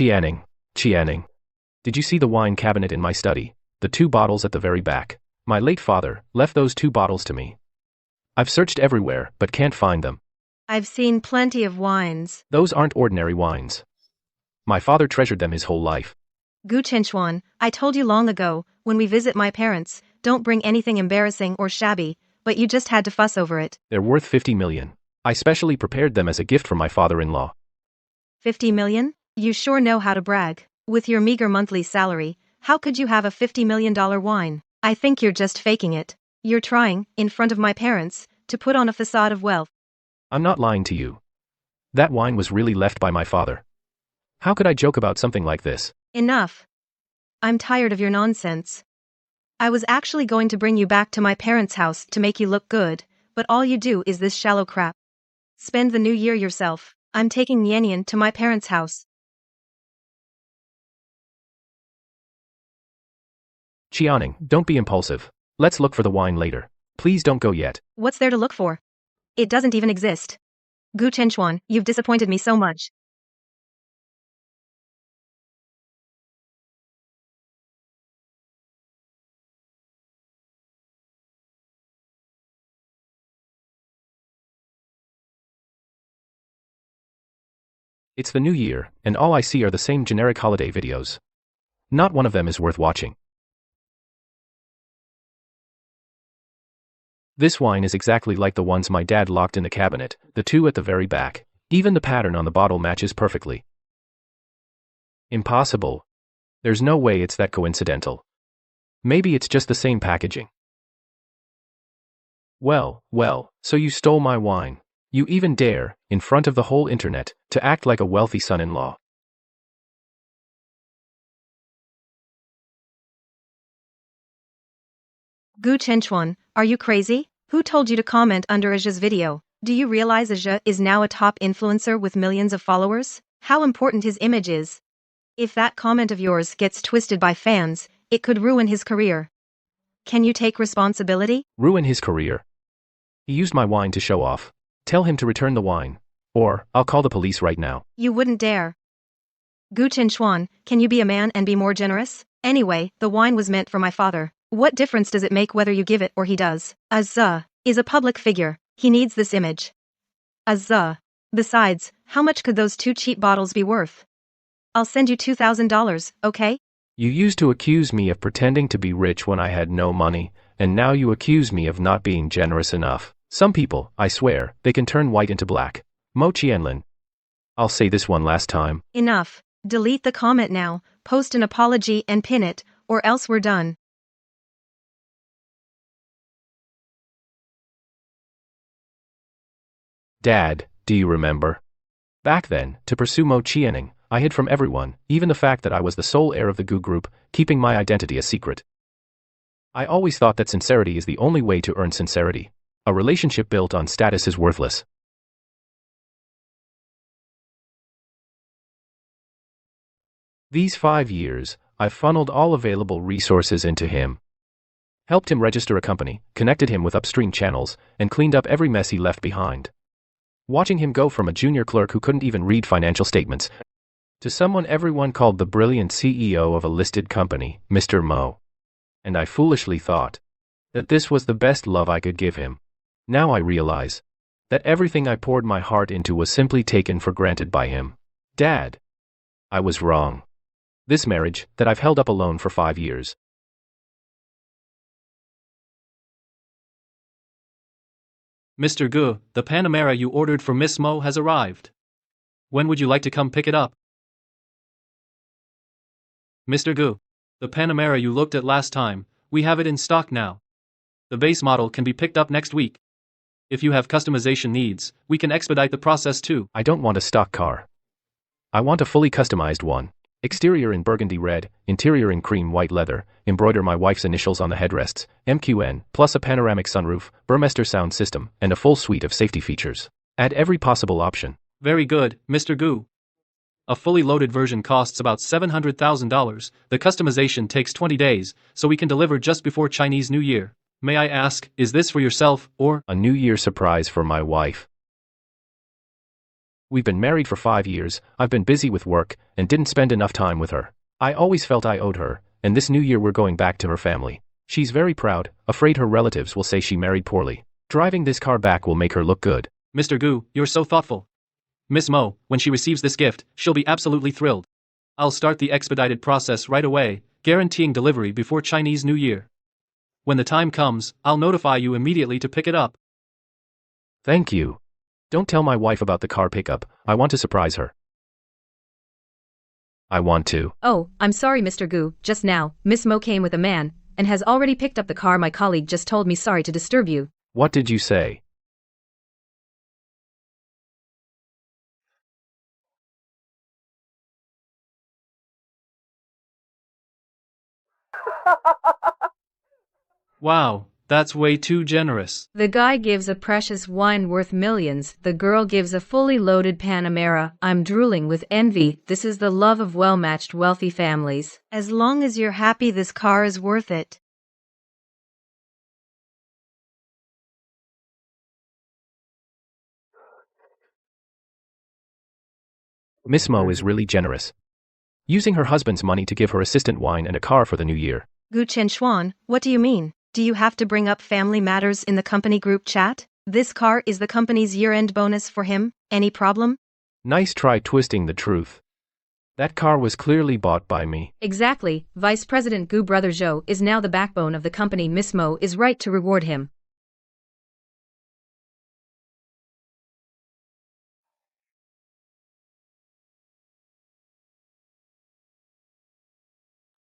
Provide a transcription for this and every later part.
Qianing. Qianing. Did you see the wine cabinet in my study? The 2 bottles at the very back. My late father left those 2 bottles to me. I've searched everywhere, but can't find them. I've seen plenty of wines. Those aren't ordinary wines. My father treasured them his whole life. Gu Chenchuan, I told you long ago, when we visit my parents, don't bring anything embarrassing or shabby, but you just had to fuss over it. They're worth 50 million. I specially prepared them as a gift from my father-in-law. 50 million? You sure know how to brag. With your meager monthly salary, how could you have a $50 million wine? I think you're just faking it. You're trying, in front of my parents, to put on a facade of wealth. I'm not lying to you. That wine was really left by my father. How could I joke about something like this? Enough. I'm tired of your nonsense. I was actually going to bring you back to my parents' house to make you look good, but all you do is this shallow crap. Spend the new year yourself. I'm taking Nianian to my parents' house. Qianing, don't be impulsive. Let's look for the wine later. Please don't go yet. What's there to look for? It doesn't even exist. Gu Chenchuan, you've disappointed me so much. It's the new year, and all I see are the same generic holiday videos. Not one of them is worth watching. This wine is exactly like the ones my dad locked in the cabinet, the 2 at the very back. Even the pattern on the bottle matches perfectly. Impossible. There's no way it's that coincidental. Maybe it's just the same packaging. Well, so you stole my wine. You even dare, in front of the whole internet, to act like a wealthy son-in-law. Gu Chenchuan, are you crazy? Who told you to comment under Aja's video? Do you realize Aja is now a top influencer with millions of followers? How important his image is? If that comment of yours gets twisted by fans, it could ruin his career. Can you take responsibility? Ruin his career? He used my wine to show off. Tell him to return the wine. Or, I'll call the police right now. You wouldn't dare. Gu Chenchuan, can you be a man and be more generous? Anyway, the wine was meant for my father. What difference does it make whether you give it or he does? Azza is a public figure. He needs this image. Azza. Besides, how much could those 2 cheap bottles be worth? I'll send you $2,000, okay? You used to accuse me of pretending to be rich when I had no money, and now you accuse me of not being generous enough. Some people, I swear, they can turn white into black. Mo Qianlin. I'll say this one last time. Enough. Delete the comment now, post an apology and pin it, or else we're done. Dad, do you remember? Back then, to pursue Mo Qianing, I hid from everyone, even the fact that I was the sole heir of the Gu Group, keeping my identity a secret. I always thought that sincerity is the only way to earn sincerity. A relationship built on status is worthless. These 5 years, I've funneled all available resources into him. Helped him register a company, connected him with upstream channels, and cleaned up every mess he left behind. Watching him go from a junior clerk who couldn't even read financial statements, to someone everyone called the brilliant CEO of a listed company, Mr. Mo. And I foolishly thought that this was the best love I could give him. Now I realize that everything I poured my heart into was simply taken for granted by him. Dad, I was wrong. This marriage, that I've held up alone for 5 years. Mr. Gu, the Panamera you ordered for Miss Mo has arrived. When would you like to come pick it up? Mr. Gu, the Panamera you looked at last time, we have it in stock now. The base model can be picked up next week. If you have customization needs, we can expedite the process too. I don't want a stock car. I want a fully customized one. Exterior in burgundy red, interior in cream white leather, embroider my wife's initials on the headrests, MQN, plus a panoramic sunroof, Burmester sound system, and a full suite of safety features. Add every possible option. Very good, Mr. Gu. A fully loaded version costs about $700,000. The customization takes 20 days, so we can deliver just before Chinese New Year. May I ask, is this for yourself or a New Year surprise for my wife? We've been married for 5 years, I've been busy with work, and didn't spend enough time with her. I always felt I owed her, and this new year we're going back to her family. She's very proud, afraid her relatives will say she married poorly. Driving this car back will make her look good. Mr. Gu, you're so thoughtful. Miss Mo, when she receives this gift, she'll be absolutely thrilled. I'll start the expedited process right away, guaranteeing delivery before Chinese New Year. When the time comes, I'll notify you immediately to pick it up. Thank you. Don't tell my wife about the car pickup, I want to surprise her. I want to. Oh, I'm sorry Mr. Gu, just now, Miss Mo came with a man, and has already picked up the car. My colleague just told me sorry to disturb you. What did you say? Wow, that's way too generous. The guy gives a precious wine worth millions, the girl gives a fully loaded Panamera. I'm drooling with envy. This is the love of well-matched wealthy families. As long as you're happy, this car is worth it. Miss Mo is really generous. Using her husband's money to give her assistant wine and a car for the new year. Gu Chenchuan, what do you mean? Do you have to bring up family matters in the company group chat? This car is the company's year-end bonus for him. Any problem? Nice try twisting the truth. That car was clearly bought by me. Exactly, Vice President Gu brother Zhou is now the backbone of the company. Miss Mo is right to reward him.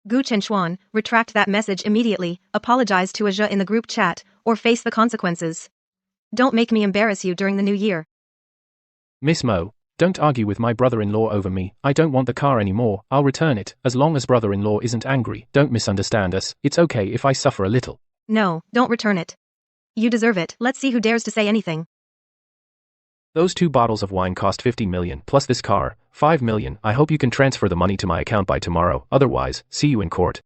Gu Chenchuan, retract that message immediately, apologize to Aja in the group chat, or face the consequences. Don't make me embarrass you during the new year. Miss Mo, don't argue with my brother-in-law over me. I don't want the car anymore. I'll return it, as long as brother-in-law isn't angry. Don't misunderstand us. It's okay if I suffer a little. No, don't return it. You deserve it. Let's see who dares to say anything. Those 2 bottles of wine cost 50 million, plus this car, 5 million. I hope you can transfer the money to my account by tomorrow. Otherwise, see you in court.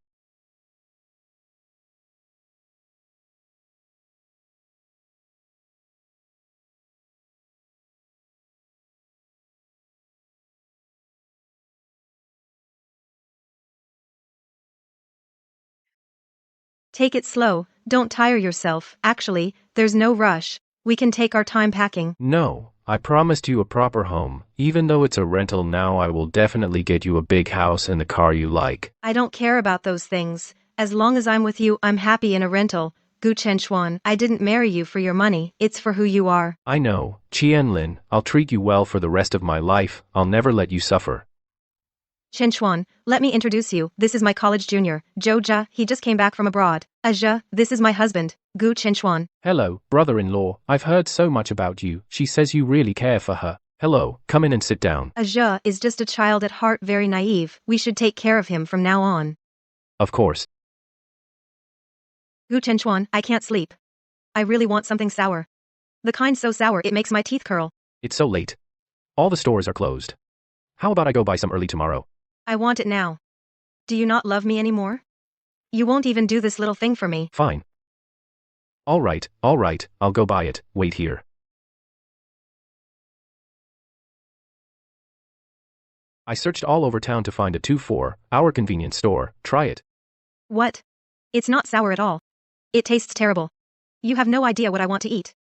Take it slow, don't tire yourself. Actually, there's no rush. We can take our time packing. No, I promised you a proper home. Even though it's a rental now, I will definitely get you a big house and the car you like. I don't care about those things. As long as I'm with you, I'm happy in a rental. Gu Chenchuan, I didn't marry you for your money, it's for who you are. I know, Qianlin, I'll treat you well for the rest of my life. I'll never let you suffer. Chenchuan, let me introduce you. This is my college junior, Zhou Jia. He just came back from abroad. Aja, this is my husband, Gu Chenchuan. Hello, brother-in-law. I've heard so much about you. She says you really care for her. Hello, come in and sit down. Aja is just a child at heart, very naive. We should take care of him from now on. Of course. Gu Chenchuan, I can't sleep. I really want something sour. The kind so sour it makes my teeth curl. It's so late. All the stores are closed. How about I go buy some early tomorrow? I want it now. Do you not love me anymore? You won't even do this little thing for me. Fine. All right, I'll go buy it. Wait here. I searched all over town to find a 2-4-hour convenience store. Try it. What? It's not sour at all. It tastes terrible. You have no idea what I want to eat.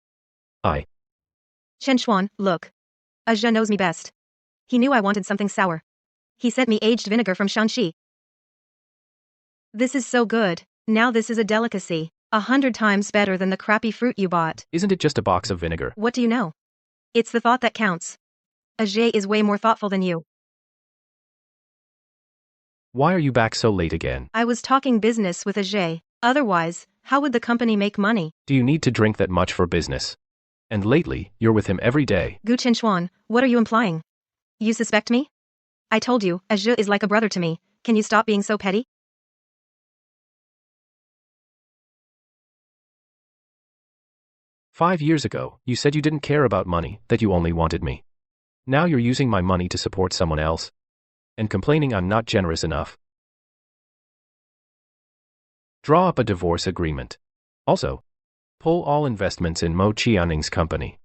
Chenchuan, look. Aja knows me best. He knew I wanted something sour. He sent me aged vinegar from Shanxi. This is so good. Now this is a delicacy. 100 times better than the crappy fruit you bought. Isn't it just a box of vinegar? What do you know? It's the thought that counts. Ajay is way more thoughtful than you. Why are you back so late again? I was talking business with Ajay. Otherwise, how would the company make money? Do you need to drink that much for business? And lately, you're with him every day. Gu Chenchuan, what are you implying? You suspect me? I told you, Ajay is like a brother to me. Can you stop being so petty? "5 years ago, you said you didn't care about money, that you only wanted me. Now you're using my money to support someone else. And complaining I'm not generous enough. Draw up a divorce agreement. Also, pull all investments in Mo Qianning's company.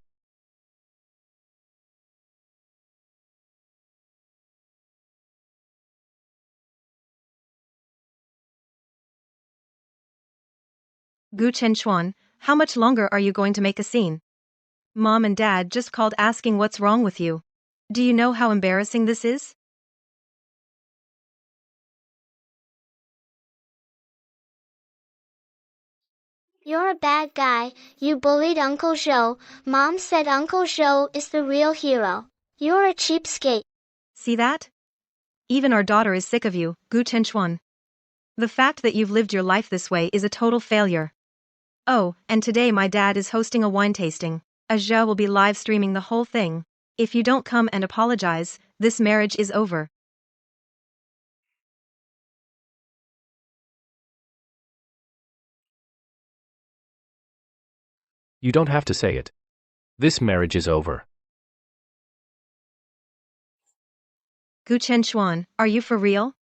Gu Chenchuan, how much longer are you going to make a scene? Mom and Dad just called asking what's wrong with you. Do you know how embarrassing this is? You're a bad guy, you bullied Uncle Joe. Mom said Uncle Joe is the real hero. You're a cheapskate. See that? Even our daughter is sick of you, Gu Chenchuan. The fact that you've lived your life this way is a total failure. Oh, and today my dad is hosting a wine tasting. Aja will be live streaming the whole thing. If you don't come and apologize, this marriage is over. You don't have to say it. This marriage is over. Gu Chenchuan, are you for real?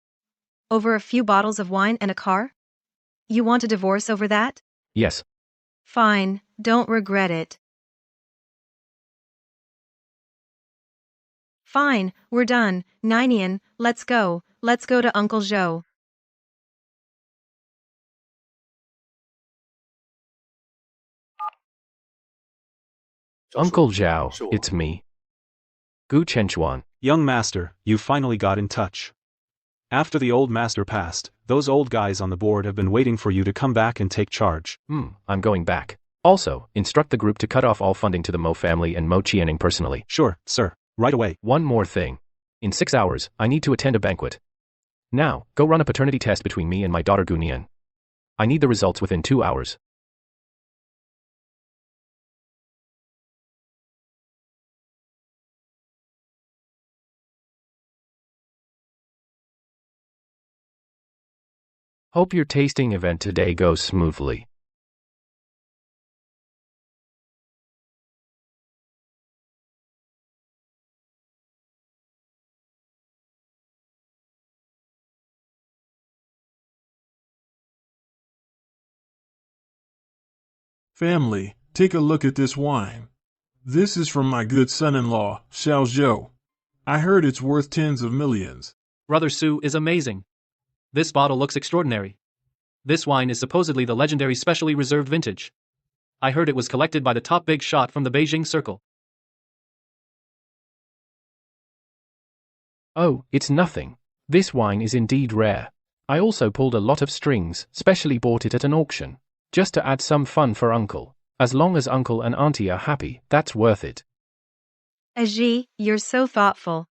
Over a few bottles of wine and a car? You want a divorce over that? Yes. Fine, don't regret it. Fine, we're done. Ninian, let's go to Uncle Joe. Uncle Zhao, it's me. Gu Chenchuan. Young master, you finally got in touch. After the old master passed, those old guys on the board have been waiting for you to come back and take charge. I'm going back. Also, instruct the group to cut off all funding to the Mo family and Mo Qianing personally. Sure, sir. Right away. One more thing. In 6 hours, I need to attend a banquet. Now, go run a paternity test between me and my daughter Gunian. I need the results within 2 hours. Hope your tasting event today goes smoothly. Family, take a look at this wine. This is from my good son-in-law, Xiao Zhou. I heard it's worth tens of millions. Brother Su is amazing. This bottle looks extraordinary. This wine is supposedly the legendary specially reserved vintage. I heard it was collected by the top big shot from the Beijing Circle. Oh, it's nothing. This wine is indeed rare. I also pulled a lot of strings, specially bought it at an auction. Just to add some fun for Uncle. As long as Uncle and Auntie are happy, that's worth it. Aji, you're so thoughtful.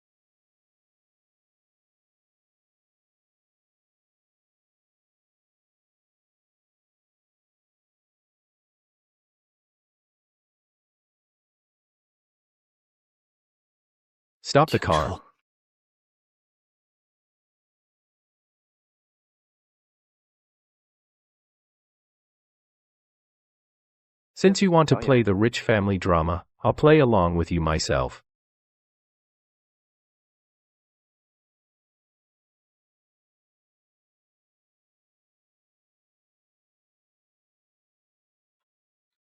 Stop the car. Since you want to play the rich family drama, I'll play along with you myself.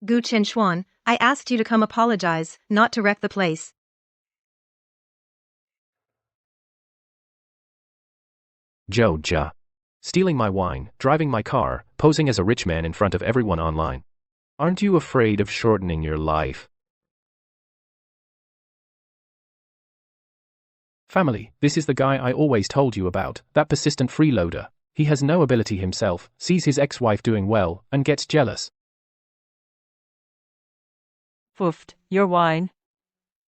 Gu Chenchuan, I asked you to come apologize, not to wreck the place. Zhou Jia. Stealing my wine, driving my car, posing as a rich man in front of everyone online. Aren't you afraid of shortening your life? Family, this is the guy I always told you about, that persistent freeloader. He has no ability himself, sees his ex-wife doing well, and gets jealous. Foofed, your wine.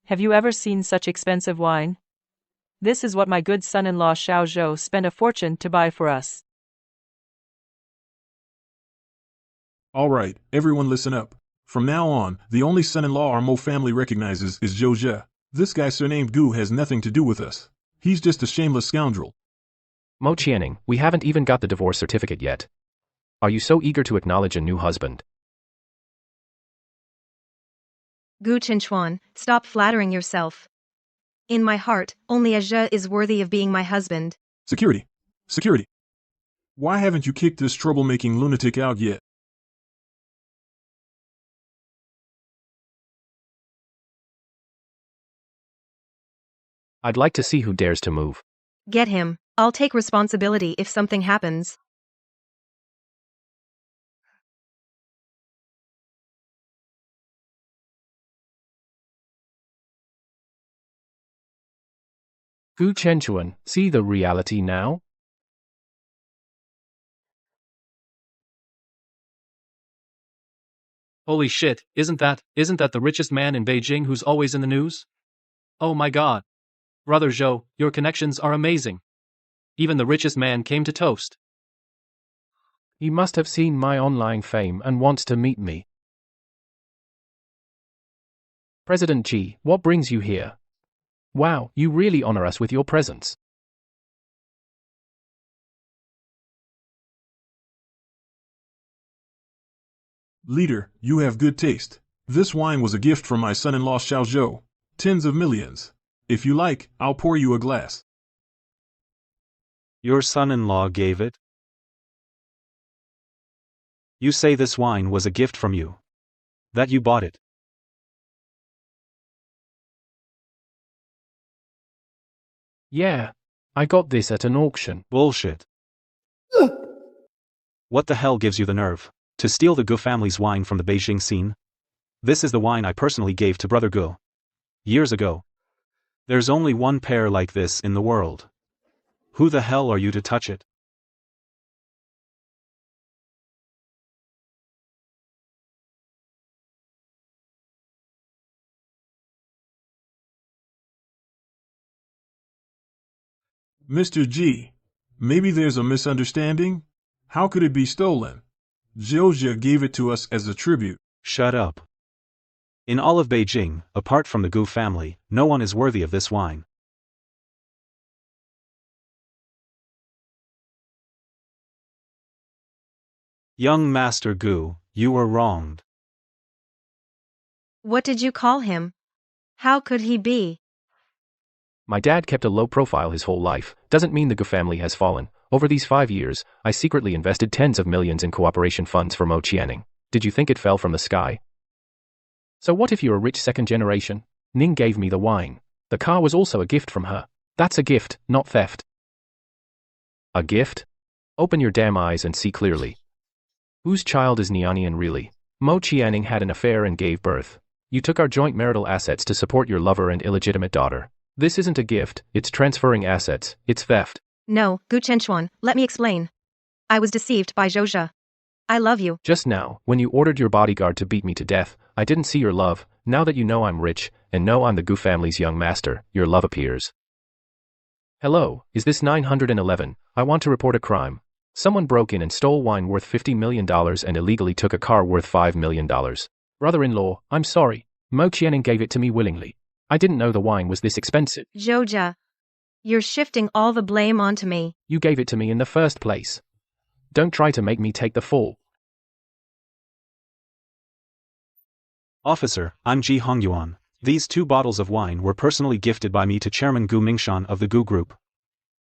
Have you ever seen such expensive wine? This is what my good son-in-law Xiao Zhou spent a fortune to buy for us. All right, everyone listen up. From now on, the only son-in-law our Mo family recognizes is Zhou Jia. This guy surnamed Gu has nothing to do with us. He's just a shameless scoundrel. Mo Qianing, we haven't even got the divorce certificate yet. Are you so eager to acknowledge a new husband? Gu Chenchuan, stop flattering yourself. In my heart, only Aja is worthy of being my husband. Security. Security. Why haven't you kicked this troublemaking lunatic out yet? I'd like to see who dares to move. Get him. I'll take responsibility if something happens. Gu Chenchuan, see the reality now? Holy shit, isn't that the richest man in Beijing who's always in the news? Oh my god. Brother Zhou, your connections are amazing. Even the richest man came to toast. He must have seen my online fame and wants to meet me. President Xi, what brings you here? Wow, you really honor us with your presence. Leader, you have good taste. This wine was a gift from my son-in-law Xiao Zhou. Tens of millions. If you like, I'll pour you a glass. Your son-in-law gave it? You say this wine was a gift from you. That you bought it. Yeah, I got this at an auction. Bullshit. What the hell gives you the nerve to steal the Gu family's wine from the Beijing scene? This is the wine I personally gave to Brother Gu years ago. There's only one pair like this in the world. Who the hell are you to touch it? Mr. G, maybe there's a misunderstanding? How could it be stolen? Zhou gave it to us as a tribute. Shut up. In all of Beijing, apart from the Gu family, no one is worthy of this wine. Young Master Gu, you were wronged. What did you call him? How could he be? My dad kept a low profile his whole life, doesn't mean the Gu family has fallen. Over these 5 years, I secretly invested tens of millions in cooperation funds for Mo Qianing. Did you think it fell from the sky? So what if you're a rich second generation? Ning gave me the wine. The car was also a gift from her. That's a gift, not theft. A gift? Open your damn eyes and see clearly. Whose child is Nianian really? Mo Qianing had an affair and gave birth. You took our joint marital assets to support your lover and illegitimate daughter. This isn't a gift, it's transferring assets, it's theft. No, Gu Chenchuan, let me explain. I was deceived by Zhou. I love you. Just now, when you ordered your bodyguard to beat me to death, I didn't see your love. Now that you know I'm rich, and know I'm the Gu family's young master, your love appears. Hello, is this 911? I want to report a crime. Someone broke in and stole wine worth $50 million and illegally took a car worth $5 million. Brother-in-law, I'm sorry. Mo Qianing gave it to me willingly. I didn't know the wine was this expensive. Zhou, you're shifting all the blame onto me. You gave it to me in the first place. Don't try to make me take the fall. Officer, I'm Ji Hongyuan. These 2 bottles of wine were personally gifted by me to Chairman Gu Mingshan of the Gu Group.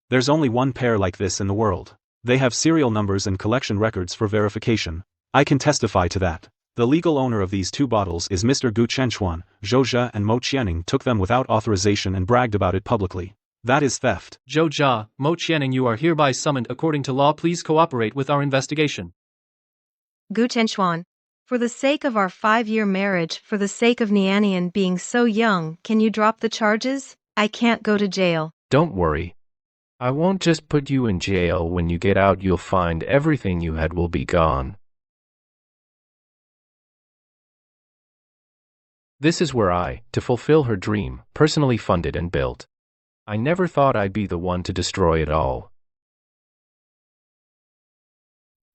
There's only one pair like this in the world. They have serial numbers and collection records for verification. I can testify to that. The legal owner of these 2 bottles is Mr. Gu Chenchuan. Zhou and Mo Qianing took them without authorization and bragged about it publicly. That is theft. Zhou Jia, Mo Qianing, you are hereby summoned according to law. Please cooperate with our investigation. Gu Chenchuan, for the sake of our 5-year marriage, for the sake of Nianian being so young, can you drop the charges? I can't go to jail. Don't worry. I won't just put you in jail. When you get out, you'll find everything you had will be gone. This is where I, to fulfill her dream, personally funded and built. I never thought I'd be the one to destroy it all.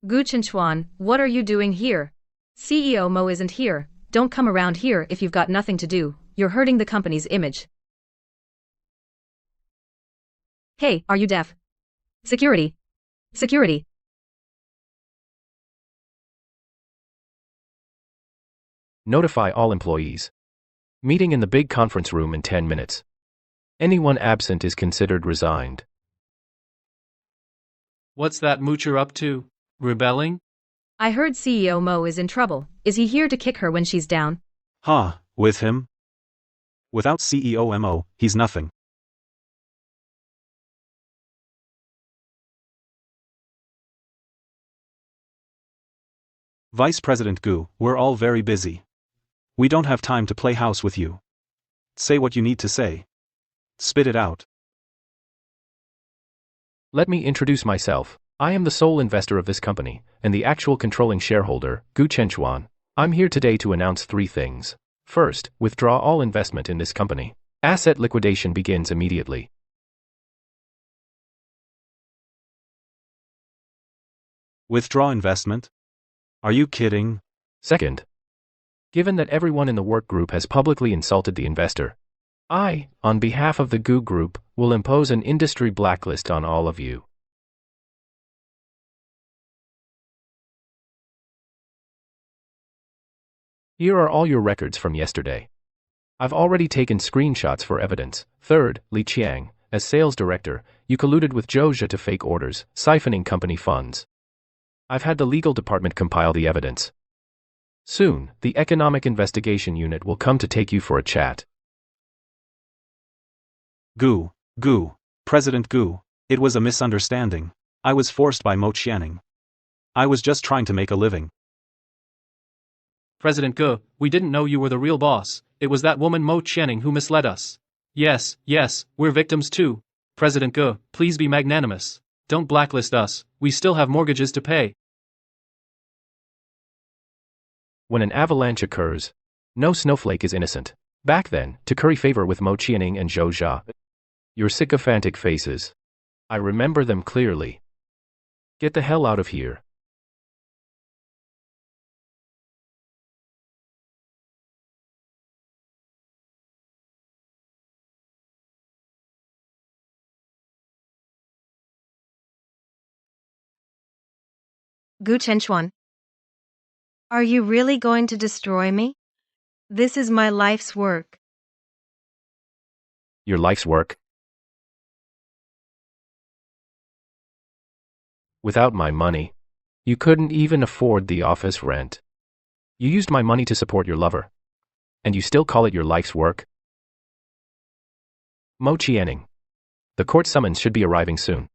Gu Chenchuan, what are you doing here? CEO Mo isn't here. Don't come around here if you've got nothing to do. You're hurting the company's image. Hey, are you deaf? Security. Security. Notify all employees. Meeting in the big conference room in 10 minutes. Anyone absent is considered resigned. What's that moocher up to? Rebelling? I heard CEO Mo is in trouble. Is he here to kick her when she's down? Ha, with him? Without CEO Mo, he's nothing. Vice President Gu, we're all very busy. We don't have time to play house with you. Say what you need to say. Spit it out. Let me introduce myself. I am the sole investor of this company, and the actual controlling shareholder, Gu Chenchuan. I'm here today to announce 3 things. First, withdraw all investment in this company. Asset liquidation begins immediately. Withdraw investment? Are you kidding? Second, given that everyone in the work group has publicly insulted the investor, I, on behalf of the Gu Group, will impose an industry blacklist on all of you. Here are all your records from yesterday. I've already taken screenshots for evidence. Third, Li Qiang, as sales director, you colluded with Zhou Zhe to fake orders, siphoning company funds. I've had the legal department compile the evidence. Soon, the Economic Investigation Unit will come to take you for a chat. Gu, President Gu, it was a misunderstanding. I was forced by Mo Qianing. I was just trying to make a living. President Ge, we didn't know you were the real boss. It was that woman Mo Qianing who misled us. Yes, we're victims too. President Ge, please be magnanimous. Don't blacklist us, we still have mortgages to pay. When an avalanche occurs, no snowflake is innocent. Back then, to curry favor with Mo Qianing and Zhou Zhe. Your sycophantic faces. I remember them clearly. Get the hell out of here. Gu Chenchuan. Are you really going to destroy me? This is my life's work. Your life's work? Without my money, you couldn't even afford the office rent. You used my money to support your lover. And you still call it your life's work? Mo Qianing. The court summons should be arriving soon.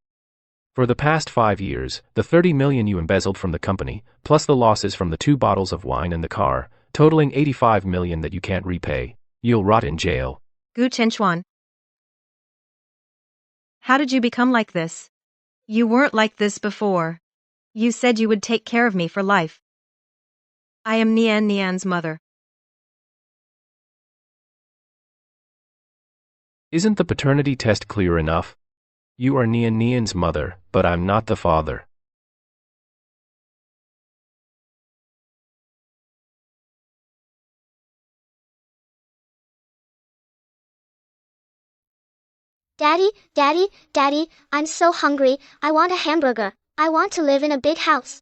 For the past 5 years, the 30 million you embezzled from the company, plus the losses from the 2 bottles of wine and the car, totaling 85 million that you can't repay, you'll rot in jail. Gu Chenchuan. How did you become like this? You weren't like this before. You said you would take care of me for life. I am Nian's mother. Isn't the paternity test clear enough? You are Nian's mother, but I'm not the father. Daddy, I'm so hungry, I want a hamburger. I want to live in a big house.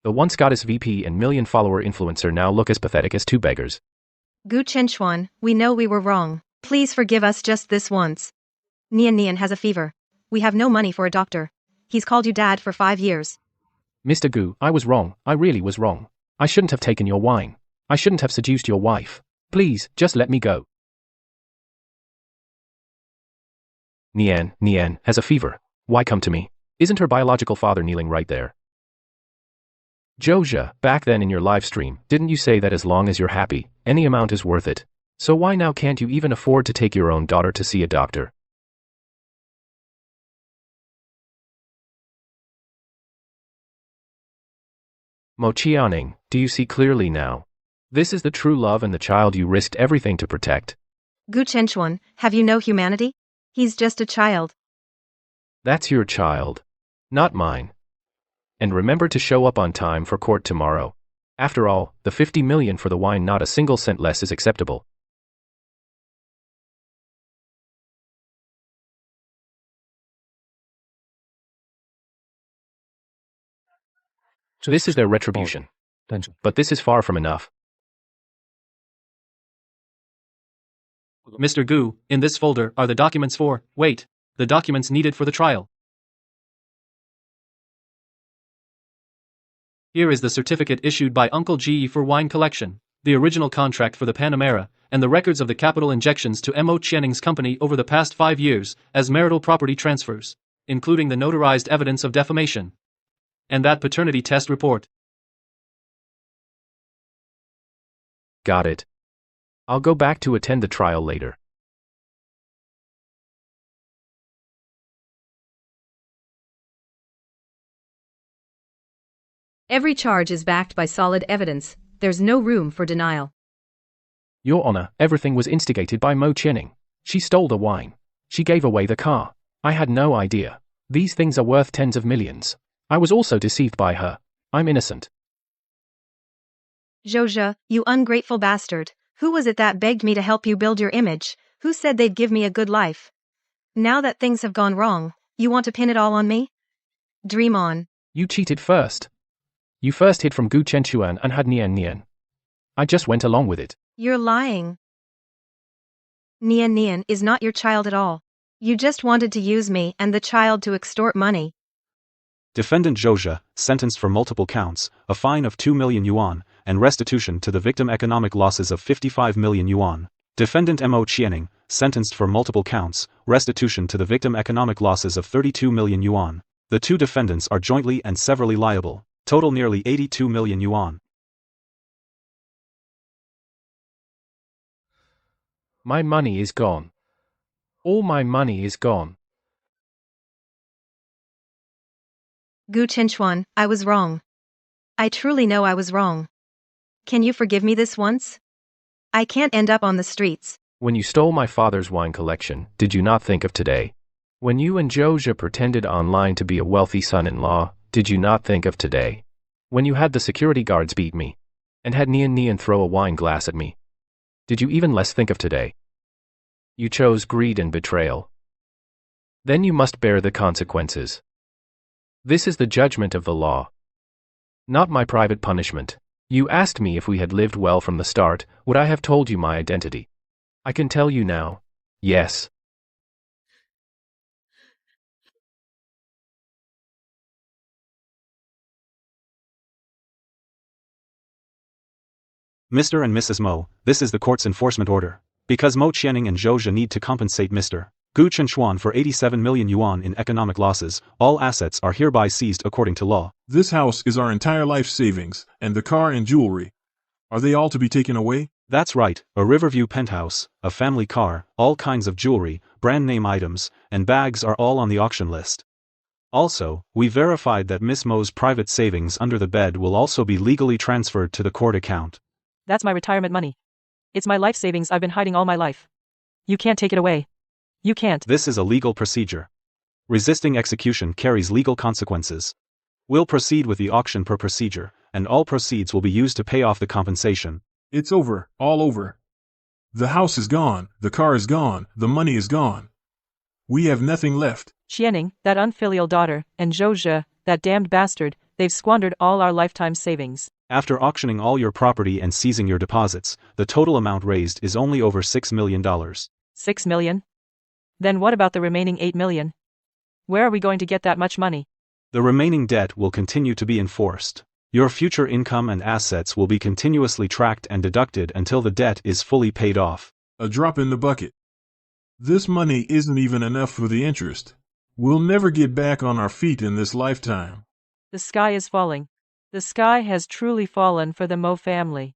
The once goddess VP and million-follower influencer now look as pathetic as 2 beggars. Gu Chenchuan, we know we were wrong. Please forgive us just this once. Nian has a fever. We have no money for a doctor. He's called you dad for 5 years. Mr. Gu, I was wrong. I really was wrong. I shouldn't have taken your wine. I shouldn't have seduced your wife. Please, just let me go. Nian has a fever. Why come to me? Isn't her biological father kneeling right there? Zhou Zhe, back then in your live stream, didn't you say that as long as you're happy, any amount is worth it? So why now can't you even afford to take your own daughter to see a doctor? Mo Qianing, do you see clearly now? This is the true love and the child you risked everything to protect. Gu Chenchuan, have you no humanity? He's just a child. That's your child. Not mine. And remember to show up on time for court tomorrow. After all, the 50 million for the wine, not a single cent less, is acceptable. This is their retribution. But this is far from enough. Mr. Gu, in this folder are the documents for, the documents needed for the trial. Here is the certificate issued by Uncle G for wine collection, the original contract for the Panamera, and the records of the capital injections to Mo Qianing's company over the past 5 years as marital property transfers, including the notarized evidence of defamation. And that paternity test report. Got it. I'll go back to attend the trial later. Every charge is backed by solid evidence. There's no room for denial. Your Honor, everything was instigated by Mo Chenning. She stole the wine. She gave away the car. I had no idea. These things are worth tens of millions. I was also deceived by her. I'm innocent. Zhozha, you ungrateful bastard. Who was it that begged me to help you build your image? Who said they'd give me a good life? Now that things have gone wrong, you want to pin it all on me? Dream on. You cheated first. You first hid from Gu Chenchuan and had Nian Nian. I just went along with it. You're lying. Nian Nian is not your child at all. You just wanted to use me and the child to extort money. Defendant Zhozha, sentenced for multiple counts, a fine of 2 million yuan, and restitution to the victim economic losses of 55 million yuan. Defendant Mo Qianing, sentenced for multiple counts, restitution to the victim economic losses of 32 million yuan. The two defendants are jointly and severally liable, total nearly 82 million yuan. My money is gone. All my money is gone. Gu Chenchuan, I was wrong. I truly know I was wrong. Can you forgive me this once? I can't end up on the streets. When you stole my father's wine collection, did you not think of today? When you and Zhozha pretended online to be a wealthy son-in-law, did you not think of today? When you had the security guards beat me, and had Nian Nian throw a wine glass at me, did you even less think of today? You chose greed and betrayal. Then you must bear the consequences. This is the judgment of the law. Not my private punishment. You asked me if we had lived well from the start, would I have told you my identity? I can tell you now. Yes. Mr. and Mrs. Mo, this is the court's enforcement order. Because Mo Qianing and Zhozha need to compensate Mr. Gu Chenchuan for 87 million yuan in economic losses, all assets are hereby seized according to law. This house is our entire life savings, and the car and jewelry. Are they all to be taken away? That's right, a Riverview penthouse, a family car, all kinds of jewelry, brand name items, and bags are all on the auction list. Also, we verified that Miss Mo's private savings under the bed will also be legally transferred to the court account. That's my retirement money. It's my life savings I've been hiding all my life. You can't take it away. You can't. This is a legal procedure. Resisting execution carries legal consequences. We'll proceed with the auction per procedure, and all proceeds will be used to pay off the compensation. It's over, all over. The house is gone, the car is gone, the money is gone. We have nothing left. Qianing, that unfilial daughter, and Zhozha, that damned bastard, they've squandered all our lifetime savings. After auctioning all your property and seizing your deposits, the total amount raised is only over $6 million. 6 million? Then what about the remaining 8 million? Where are we going to get that much money? The remaining debt will continue to be enforced. Your future income and assets will be continuously tracked and deducted until the debt is fully paid off. A drop in the bucket. This money isn't even enough for the interest. We'll never get back on our feet in this lifetime. The sky is falling. The sky has truly fallen for the Mo family.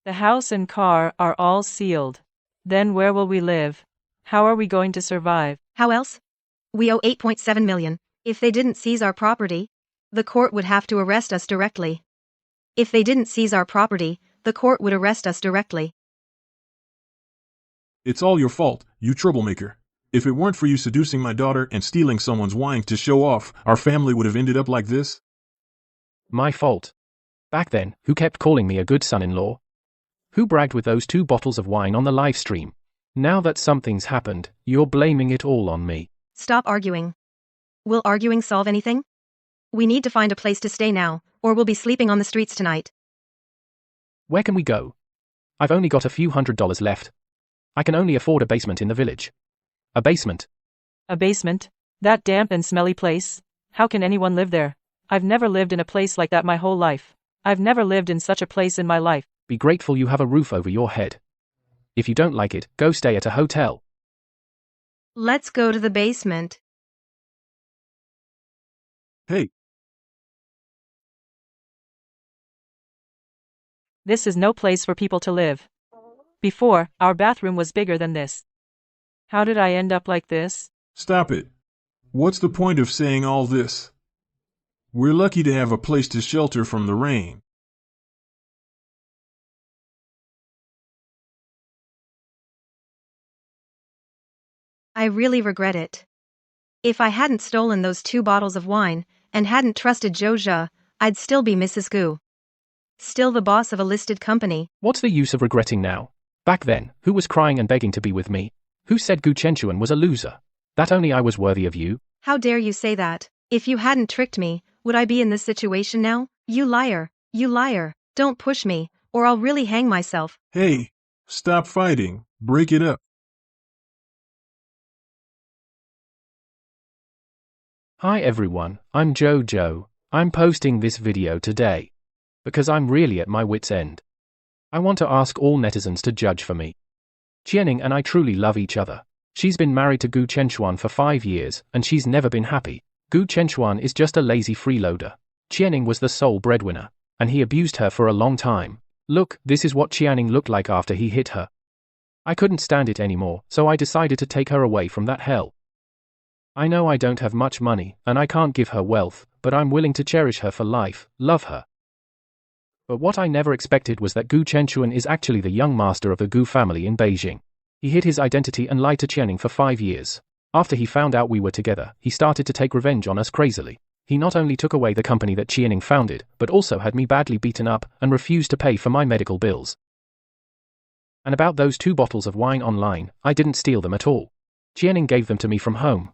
The house and car are all sealed. Then where will we live? How are we going to survive? How else? We owe 8.7 million. If they didn't seize our property, the court would have to arrest us directly. If they didn't seize our property, the court would arrest us directly. It's all your fault, you troublemaker. If it weren't for you seducing my daughter and stealing someone's wine to show off, our family would have ended up like this. My fault. Back then, who kept calling me a good son-in-law? Who bragged with those 2 bottles of wine on the live stream? Now that something's happened, you're blaming it all on me. Stop arguing. Will arguing solve anything? We need to find a place to stay now, or we'll be sleeping on the streets tonight. Where can we go? I've only got a few $100s left. I can only afford a basement in the village. A basement. A basement? That damp and smelly place? How can anyone live there? I've never lived in a place like that my whole life. I've never lived in such a place in my life. Be grateful you have a roof over your head. If you don't like it, go stay at a hotel. Let's go to the basement. Hey, This is no place for people to live. Before, our bathroom was bigger than this. How did I end up like this? Stop it. What's the point of saying all this? We're lucky to have a place to shelter from the rain. I really regret it. If I hadn't stolen those 2 bottles of wine, and hadn't trusted Zhou, I'd still be Mrs. Gu. Still the boss of a listed company. What's the use of regretting now? Back then, who was crying and begging to be with me? Who said Gu Chenchuan was a loser? That only I was worthy of you? How dare you say that? If you hadn't tricked me, would I be in this situation now? You liar. You liar. Don't push me, or I'll really hang myself. Hey, stop fighting. Break it up. Hi everyone, I'm Jojo. I'm posting this video today because I'm really at my wit's end. I want to ask all netizens to judge for me. Qianing and I truly love each other. She's been married to Gu Chenchuan for 5 years, and she's never been happy. Gu Chenchuan is just a lazy freeloader. Qianing was the sole breadwinner, and he abused her for a long time. Look, this is what Qianing looked like after he hit her. I couldn't stand it anymore, so I decided to take her away from that hell. I know I don't have much money, and I can't give her wealth, but I'm willing to cherish her for life, love her. But what I never expected was that Gu Chenchuan is actually the young master of the Gu family in Beijing. He hid his identity and lied to Qianing for 5 years. After he found out we were together, he started to take revenge on us crazily. He not only took away the company that Qianing founded, but also had me badly beaten up and refused to pay for my medical bills. And about those 2 bottles of wine online, I didn't steal them at all. Qianing gave them to me from home.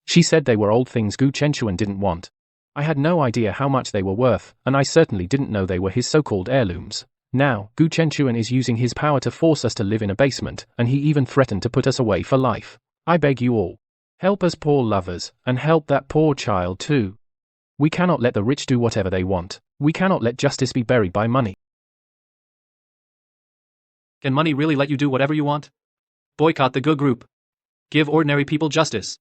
She said they were old things Gu Chenchuan didn't want. I had no idea how much they were worth, and I certainly didn't know they were his so-called heirlooms. Now, Gu Chenchuan is using his power to force us to live in a basement, and he even threatened to put us away for life. I beg you all, help us poor lovers, and help that poor child too. We cannot let the rich do whatever they want. We cannot let justice be buried by money. Can money really let you do whatever you want? Boycott the Gu group. Give ordinary people justice.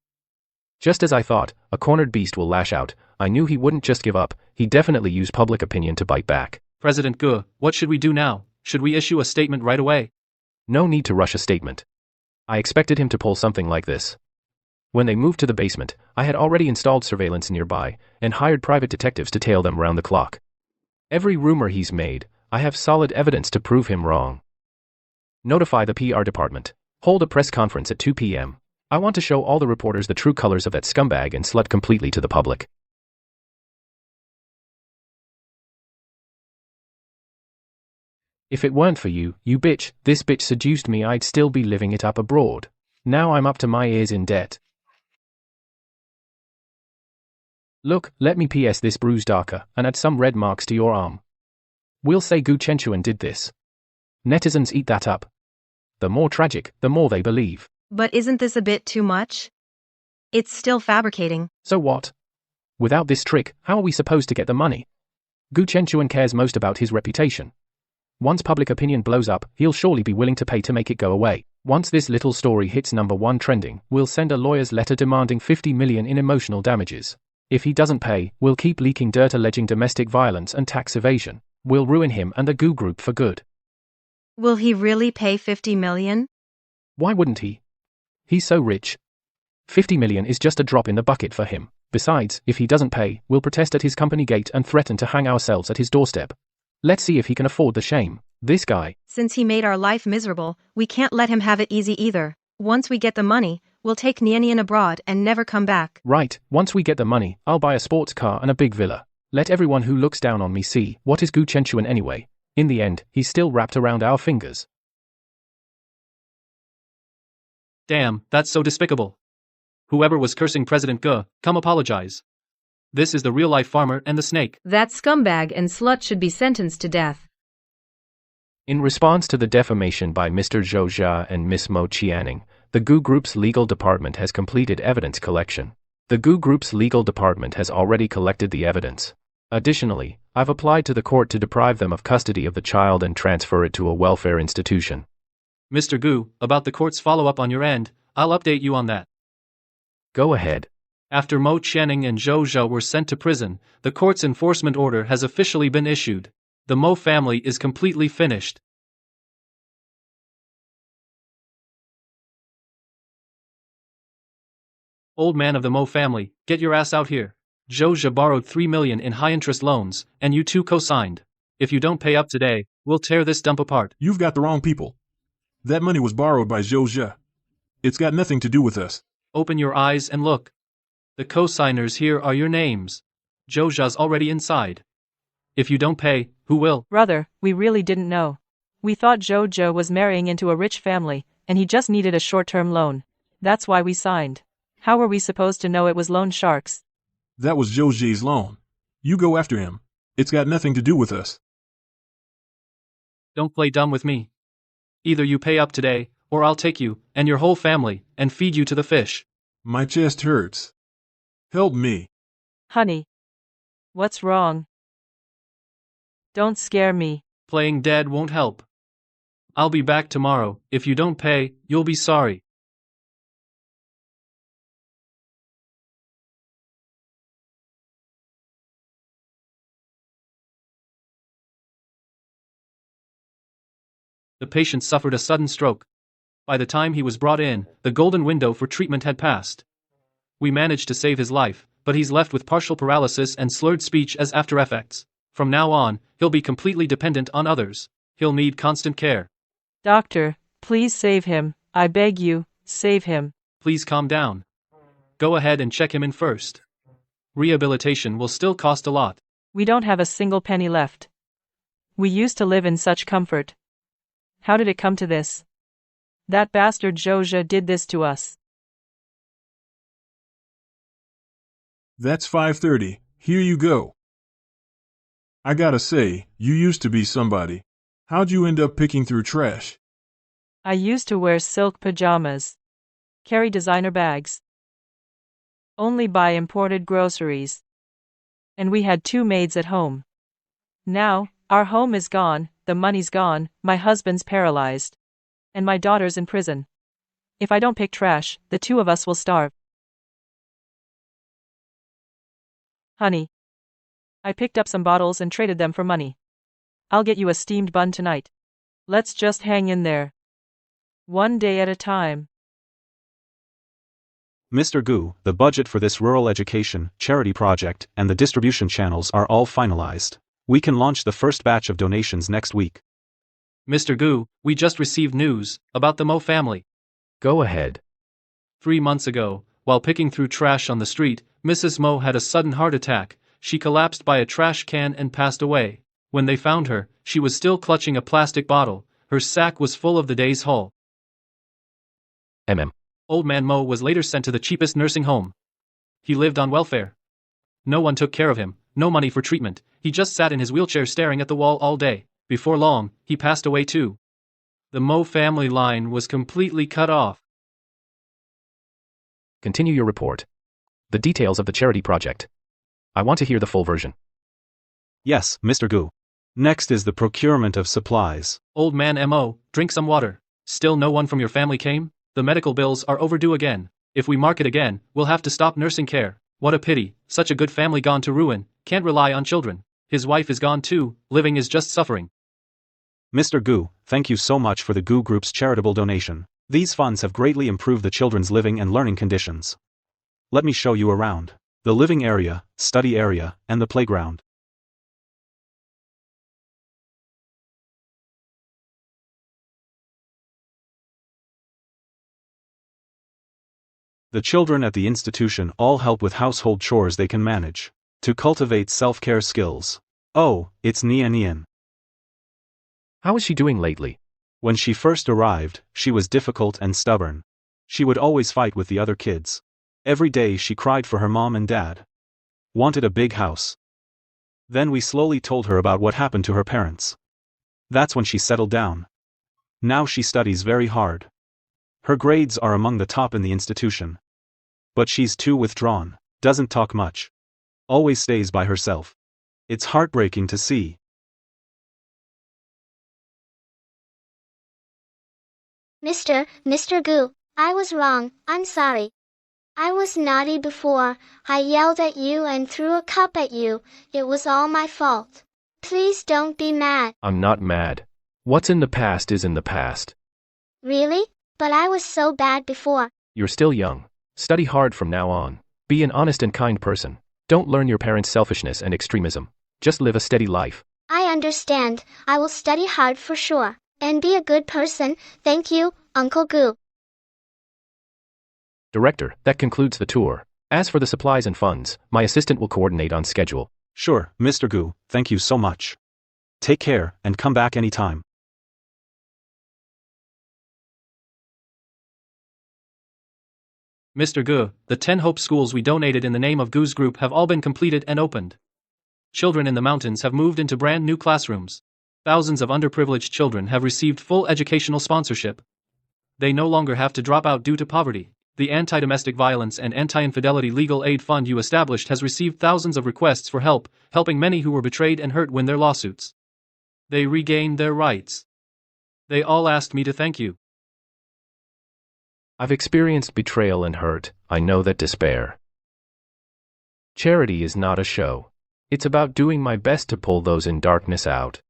Just as I thought, a cornered beast will lash out. I knew he wouldn't just give up, he'd definitely use public opinion to bite back. President Gu, what should we do now? Should we issue a statement right away? No need to rush a statement. I expected him to pull something like this. When they moved to the basement, I had already installed surveillance nearby, and hired private detectives to tail them round the clock. Every rumor he's made, I have solid evidence to prove him wrong. Notify the PR department. Hold a press conference at 2 p.m. I want to show all the reporters the true colors of that scumbag and slut completely to the public. If it weren't for you, you bitch, this bitch seduced me, I'd still be living it up abroad. Now I'm up to my ears in debt. Look, let me PS this bruise darker, and add some red marks to your arm. We'll say Gu Chenchuan did this. Netizens eat that up. The more tragic, the more they believe. But isn't this a bit too much? It's still fabricating. So what? Without this trick, how are we supposed to get the money? Gu Chenchuan cares most about his reputation. Once public opinion blows up, he'll surely be willing to pay to make it go away. Once this little story hits #1 trending, we'll send a lawyer's letter demanding 50 million in emotional damages. If he doesn't pay, we'll keep leaking dirt alleging domestic violence and tax evasion. We'll ruin him and the Gu group for good. Will he really pay 50 million? Why wouldn't he? He's so rich. 50 million is just a drop in the bucket for him. Besides, if he doesn't pay, we'll protest at his company gate and threaten to hang ourselves at his doorstep. Let's see if he can afford the shame. This guy. Since he made our life miserable, we can't let him have it easy either. Once we get the money, we'll take Nianian abroad and never come back. Right, once we get the money, I'll buy a sports car and a big villa. Let everyone who looks down on me see, what is Gu Chenchuan anyway? In the end, he's still wrapped around our fingers. Damn, that's so despicable. Whoever was cursing President Gu, come apologize. This is the real-life farmer and the snake. That scumbag and slut should be sentenced to death. In response to the defamation by Mr. Zhou Jia and Miss Mo Qianing, the Gu Group's legal department has completed evidence collection. The Gu Group's legal department has already collected the evidence. Additionally, I've applied to the court to deprive them of custody of the child and transfer it to a welfare institution. Mr. Gu, about the court's follow-up on your end, I'll update you on that. Go ahead. After Mo Qianing and Zhou Zhou were sent to prison, the court's enforcement order has officially been issued. The Mo family is completely finished. Old man of the Mo family, get your ass out here. Zhou borrowed 3 million in high-interest loans, and you two co-signed. If you don't pay up today, we'll tear this dump apart. You've got the wrong people. That money was borrowed by Zhou. It's got nothing to do with us. Open your eyes and look. The co-signers here are your names. Zhou's already inside. If you don't pay, who will? Brother, we really didn't know. We thought Jojo was marrying into a rich family, and he just needed a short-term loan. That's why we signed. How were we supposed to know it was loan sharks? That was Zhou's loan. You go after him. It's got nothing to do with us. Don't play dumb with me. Either you pay up today, or I'll take you, and your whole family, and feed you to the fish. My chest hurts. Help me. Honey. What's wrong? Don't scare me. Playing dead won't help. I'll be back tomorrow. If you don't pay, you'll be sorry. The patient suffered a sudden stroke. By the time he was brought in, the golden window for treatment had passed. We managed to save his life, but he's left with partial paralysis and slurred speech as after effects. From now on, he'll be completely dependent on others. He'll need constant care. Doctor, please save him. I beg you, save him. Please calm down. Go ahead and check him in first. Rehabilitation will still cost a lot. We don't have a single penny left. We used to live in such comfort. How did it come to this? That bastard Joja did this to us. That's 5:30. Here you go. I gotta say, you used to be somebody. How'd you end up picking through trash? I used to wear silk pajamas. Carry designer bags. Only buy imported groceries. And we had 2 maids at home. Now, our home is gone, the money's gone, my husband's paralyzed. And my daughter's in prison. If I don't pick trash, the 2 of us will starve. Honey. I picked up some bottles and traded them for money. I'll get you a steamed bun tonight. Let's just hang in there. One day at a time. Mr. Gu, the budget for this rural education, charity project, and the distribution channels are all finalized. We can launch the first batch of donations next week. Mr. Gu, we just received news about the Mo family. Go ahead. 3 months ago, while picking through trash on the street, Mrs. Mo had a sudden heart attack. She collapsed by a trash can and passed away. When they found her, she was still clutching a plastic bottle. Her sack was full of the day's haul. Old man Mo was later sent to the cheapest nursing home. He lived on welfare. No one took care of him, no money for treatment. He just sat in his wheelchair staring at the wall all day. Before long, he passed away too. The Mo family line was completely cut off. Continue your report. The details of the charity project. I want to hear the full version. Yes, Mr. Gu. Next is the procurement of supplies. Old man Mo, drink some water. Still no one from your family came? The medical bills are overdue again. If we mark it again, we'll have to stop nursing care. What a pity, such a good family gone to ruin, can't rely on children. His wife is gone too, living is just suffering. Mr. Gu, thank you so much for the Gu Group's charitable donation. These funds have greatly improved the children's living and learning conditions. Let me show you around. The living area, study area, and the playground. The children at the institution all help with household chores they can manage, to cultivate self-care skills. Oh, it's Nian. How is she doing lately? When she first arrived, she was difficult and stubborn. She would always fight with the other kids. Every day she cried for her mom and dad. Wanted a big house. Then we slowly told her about what happened to her parents. That's when she settled down. Now she studies very hard. Her grades are among the top in the institution. But she's too withdrawn, doesn't talk much. Always stays by herself. It's heartbreaking to see. Mr. Gu, I was wrong, I'm sorry. I was naughty before, I yelled at you and threw a cup at you, it was all my fault. Please don't be mad. I'm not mad. What's in the past is in the past. Really? But I was so bad before. You're still young. Study hard from now on. Be an honest and kind person. Don't learn your parents' selfishness and extremism. Just live a steady life. I understand. I will study hard for sure. And be a good person. Thank you, Uncle Gu. Director, that concludes the tour. As for the supplies and funds, my assistant will coordinate on schedule. Sure, Mr. Gu, thank you so much. Take care, and come back anytime. Mr. Gu, the 10 Hope schools we donated in the name of Gu's group have all been completed and opened. Children in the mountains have moved into brand new classrooms. Thousands of underprivileged children have received full educational sponsorship. They no longer have to drop out due to poverty. The Anti-Domestic Violence and Anti-Infidelity Legal Aid Fund you established has received thousands of requests for help, helping many who were betrayed and hurt win their lawsuits. They regained their rights. They all asked me to thank you. I've experienced betrayal and hurt. I know that despair. Charity is not a show. It's about doing my best to pull those in darkness out.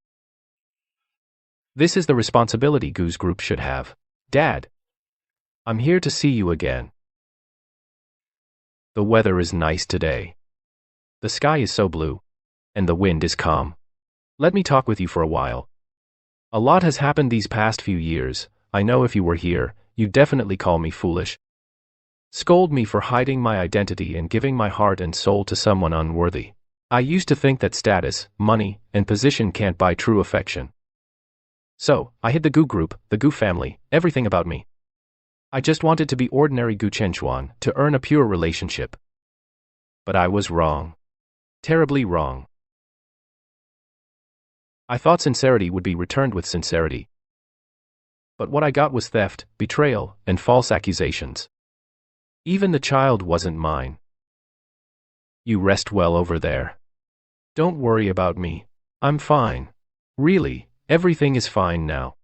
This is the responsibility Gu's group should have. Dad, I'm here to see you again. The weather is nice today. The sky is so blue. And the wind is calm. Let me talk with you for a while. A lot has happened these past few years. I know if you were here, you'd definitely call me foolish. Scold me for hiding my identity and giving my heart and soul to someone unworthy. I used to think that status, money, and position can't buy true affection. So, I hid the Gu group, the Gu family, everything about me. I just wanted to be ordinary Gu Chenchuan, to earn a pure relationship. But I was wrong. Terribly wrong. I thought sincerity would be returned with sincerity. But what I got was theft, betrayal, and false accusations. Even the child wasn't mine. You rest well over there. Don't worry about me. I'm fine. Really, everything is fine now.